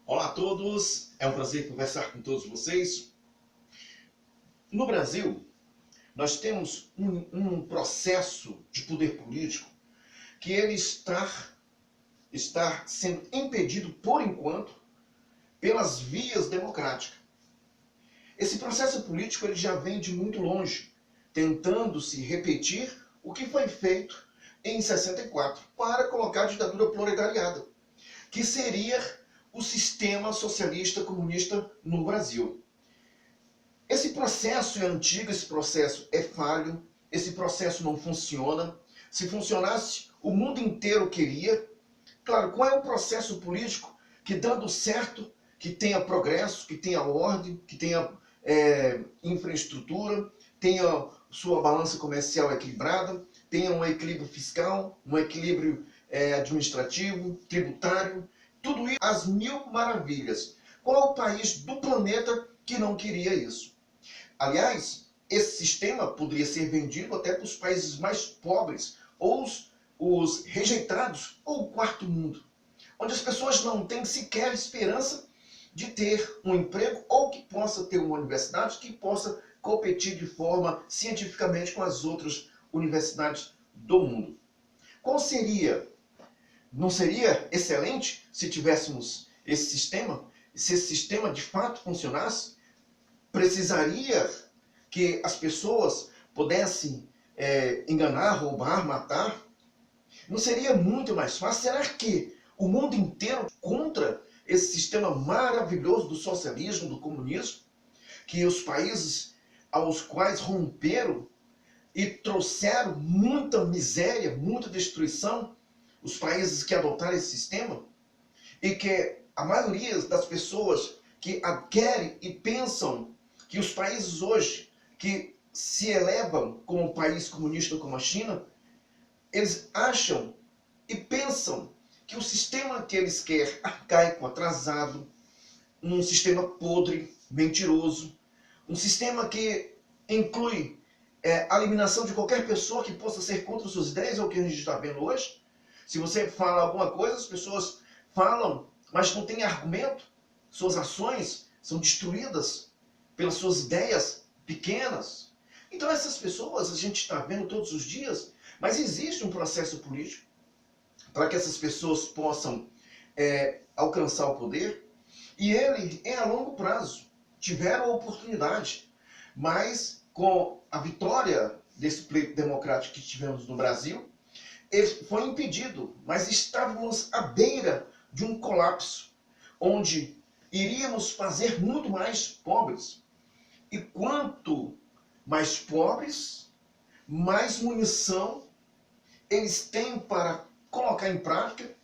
Olá a todos, é um prazer conversar com todos vocês. No Brasil, nós temos um processo de poder político que ele está sendo impedido, por enquanto, pelas vias democráticas. Esse processo político ele já vem de muito longe, tentando se repetir o que foi feito em 64 para colocar a ditadura proletariada, que seria o sistema socialista comunista no Brasil. Esse processo é antigo, esse processo é falho, esse processo não funciona. Se funcionasse, o mundo inteiro queria. Claro, qual é o processo político que, dando certo, que tenha progresso, que tenha ordem, que tenha infraestrutura, tenha sua balança comercial equilibrada, tenha um equilíbrio fiscal, um equilíbrio administrativo, tributário, tudo isso às mil maravilhas. Qual é o país do planeta que não queria isso? Aliás, esse sistema poderia ser vendido até para os países mais pobres, ou os rejeitados, ou o quarto mundo, onde as pessoas não têm sequer esperança de ter um emprego, ou que possa ter uma universidade que possa competir de forma cientificamente com as outras universidades do mundo. Qual seria? Não seria excelente se tivéssemos esse sistema? Se esse sistema de fato funcionasse, precisaria que as pessoas pudessem enganar, roubar, matar? Não seria muito mais fácil? Será que o mundo inteiro contra esse sistema maravilhoso do socialismo, do comunismo, que os países aos quais romperam e trouxeram muita miséria, muita destruição, os países que adotaram esse sistema, e que a maioria das pessoas que querem e pensam que os países hoje que se elevam como um país comunista como a China, eles acham e pensam que o sistema que eles querem, arcaico, atrasado, um sistema podre, mentiroso, um sistema que inclui a eliminação de qualquer pessoa que possa ser contra suas ideias, é o que a gente está vendo hoje. Se você fala alguma coisa, as pessoas falam, mas não tem argumento. Suas ações são destruídas pelas suas ideias pequenas. Então essas pessoas a gente está vendo todos os dias, mas existe um processo político para que essas pessoas possam alcançar o poder, e ele é a longo prazo. Tiveram a oportunidade, mas com a vitória desse pleito democrático que tivemos no Brasil, ele foi impedido, mas estávamos à beira de um colapso, onde iríamos fazer muito mais pobres. E quanto mais pobres, mais munição eles têm para colocar em prática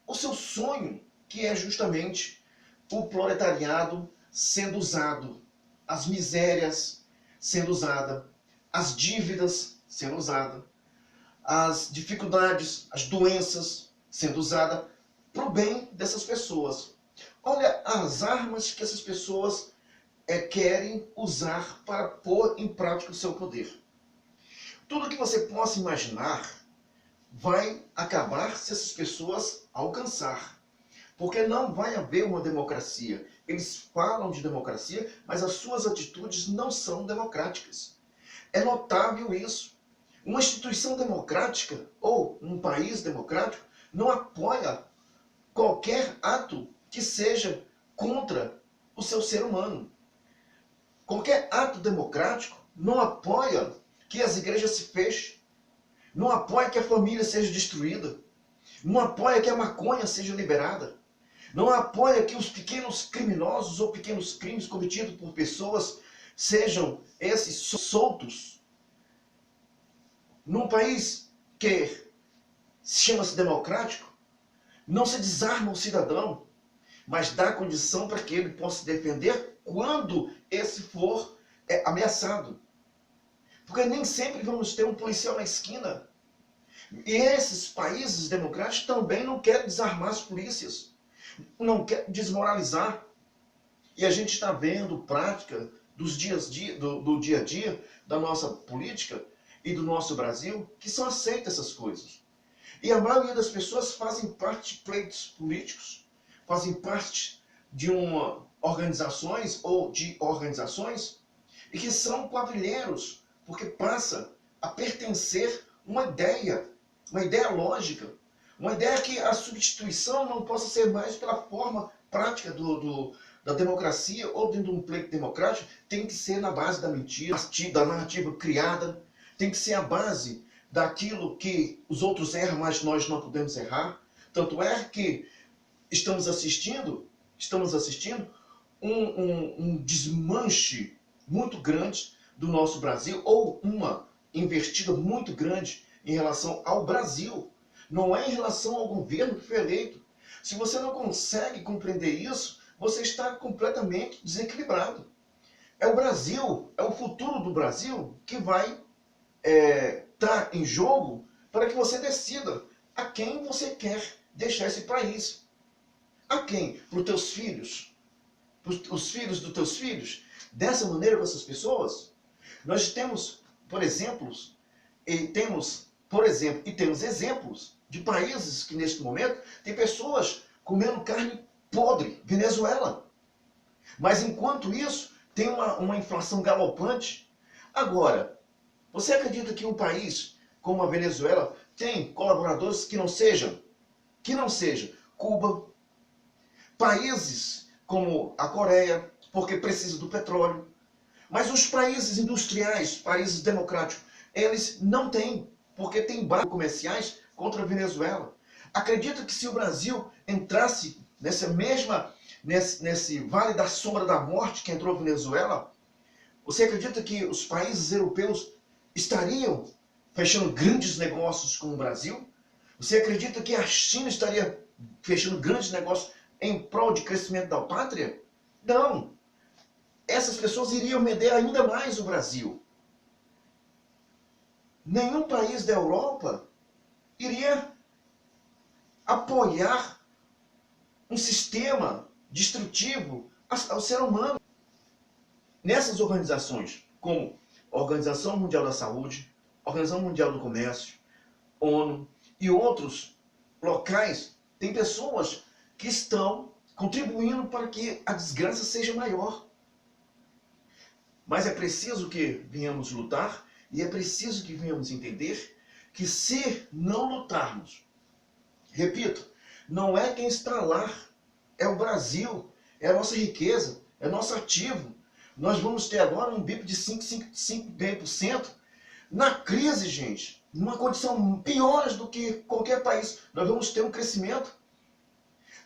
o seu sonho, que é justamente o proletariado sendo usado, as misérias sendo usadas, as dívidas sendo usadas, as dificuldades, as doenças sendo usadas para o bem dessas pessoas. Olha as armas que essas pessoas querem usar para pôr em prática o seu poder. Tudo que você possa imaginar vai acabar se essas pessoas alcançar. Porque não vai haver uma democracia. Eles falam de democracia, mas as suas atitudes não são democráticas. É notável isso. Uma instituição democrática ou um país democrático não apoia qualquer ato que seja contra o seu ser humano. Qualquer ato democrático não apoia que as igrejas se fechem, não apoia que a família seja destruída, não apoia que a maconha seja liberada, não apoia que os pequenos criminosos ou pequenos crimes cometidos por pessoas sejam esses soltos. Num país que chama-se democrático, não se desarma o cidadão, mas dá condição para que ele possa se defender quando esse for ameaçado. Porque nem sempre vamos ter um policial na esquina. E esses países democráticos também não querem desarmar as polícias, não querem desmoralizar. E a gente está vendo prática do dia a dia da nossa política e do nosso Brasil, que são aceitas essas coisas. E a maioria das pessoas fazem parte de pleitos políticos, fazem parte de uma organizações ou de organizações e que são quadrilheiros, porque passa a pertencer uma ideia lógica, uma ideia que a substituição não possa ser mais pela forma prática da democracia ou dentro de um pleito democrático, tem que ser na base da mentira, da narrativa criada, tem que ser a base daquilo que os outros erram, mas nós não podemos errar. Tanto é que estamos assistindo um desmanche muito grande do nosso Brasil, ou uma invertida muito grande em relação ao Brasil. Não é em relação ao governo que foi eleito. Se você não consegue compreender isso, você está completamente desequilibrado. É o Brasil, é o futuro do Brasil que vai estar em jogo para que você decida a quem você quer deixar esse país. A quem? Para os teus filhos? Para os filhos dos teus filhos? Dessa maneira com essas pessoas? Nós temos, por exemplo, temos exemplos de países que neste momento tem pessoas comendo carne podre, Venezuela. Mas enquanto isso, tem uma inflação galopante. Agora, você acredita que um país como a Venezuela tem colaboradores que não sejam Cuba, países como a Coreia, porque precisa do petróleo, mas os países industriais, países democráticos, eles não têm, porque tem embargos comerciais contra a Venezuela. Acredita que se o Brasil entrasse nesse vale da sombra da morte que entrou a Venezuela, você acredita que os países europeus estariam fechando grandes negócios com o Brasil? Você acredita que a China estaria fechando grandes negócios em prol de crescimento da pátria? Não. Essas pessoas iriam medir ainda mais o Brasil. Nenhum país da Europa iria apoiar um sistema destrutivo ao ser humano. Nessas organizações, como a Organização Mundial da Saúde, Organização Mundial do Comércio, ONU e outros locais, tem pessoas que estão contribuindo para que a desgraça seja maior. Mas é preciso que venhamos lutar e é preciso que venhamos entender que se não lutarmos, repito, não é quem está lá, é o Brasil, é a nossa riqueza, é nosso ativo. Nós vamos ter agora um BIP de 5,5%. Na crise, gente, numa condição pior do que qualquer país, nós vamos ter um crescimento.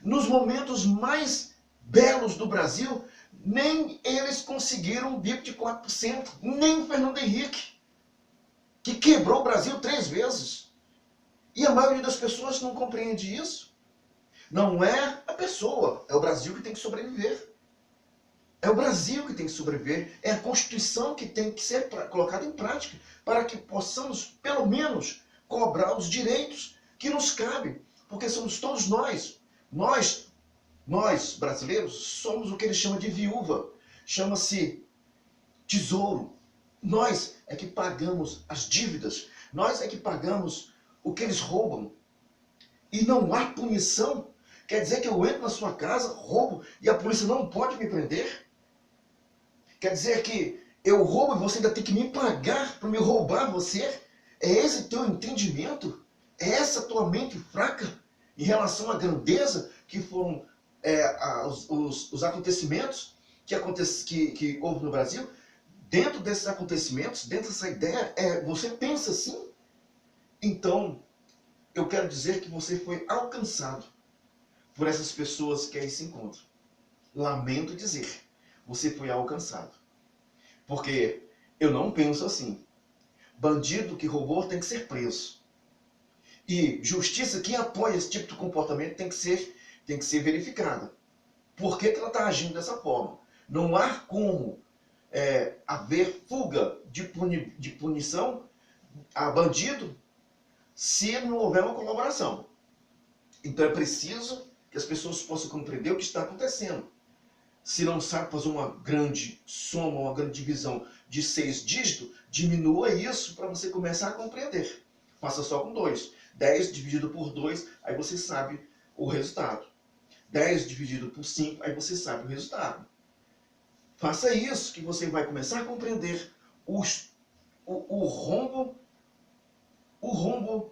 Nos momentos mais belos do Brasil, nem eles conseguiram um BIP de 4%, nem o Fernando Henrique, que quebrou o Brasil 3 vezes. E a maioria das pessoas não compreende isso. Não é a pessoa, é o Brasil que tem que sobreviver. É o Brasil que tem que sobreviver, é a Constituição que tem que ser colocada em prática para que possamos, pelo menos, cobrar os direitos que nos cabem, porque somos todos nós. Nós, brasileiros, somos o que eles chamam de viúva, chama-se tesouro. Nós é que pagamos as dívidas, nós é que pagamos o que eles roubam. E não há punição. Quer dizer que eu entro na sua casa, roubo, e a polícia não pode me prender? Quer dizer que eu roubo e você ainda tem que me pagar para me roubar você? É esse teu entendimento? É essa tua mente fraca em relação à grandeza que foram os acontecimentos que houve no Brasil? Dentro desses acontecimentos, dentro dessa ideia, você pensa assim? Então, eu quero dizer que você foi alcançado por essas pessoas que aí se encontram. Lamento dizer, você foi alcançado. Porque eu não penso assim. Bandido que roubou tem que ser preso. E justiça, quem apoia esse tipo de comportamento tem que ser verificada. Por que ela está agindo dessa forma? Não há como haver fuga de punição a bandido se não houver uma colaboração. Então é preciso que as pessoas possam compreender o que está acontecendo. Se não sabe fazer uma grande soma, uma grande divisão de 6 dígitos, diminua isso para você começar a compreender. Faça só com 2. 10 dividido por 2, aí você sabe o resultado. 10 dividido por 5, aí você sabe o resultado. Faça isso que você vai começar a compreender o rombo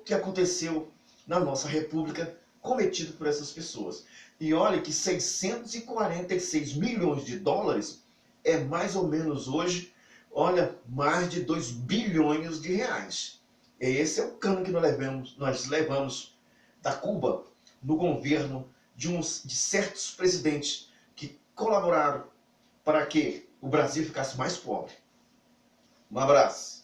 que aconteceu na nossa república cometido por essas pessoas. E olha que 646 milhões de dólares é mais ou menos hoje, olha, mais de 2 bilhões de reais. Esse é o cano que nós levamos da Cuba no governo de certos presidentes que colaboraram para que o Brasil ficasse mais pobre. Um abraço.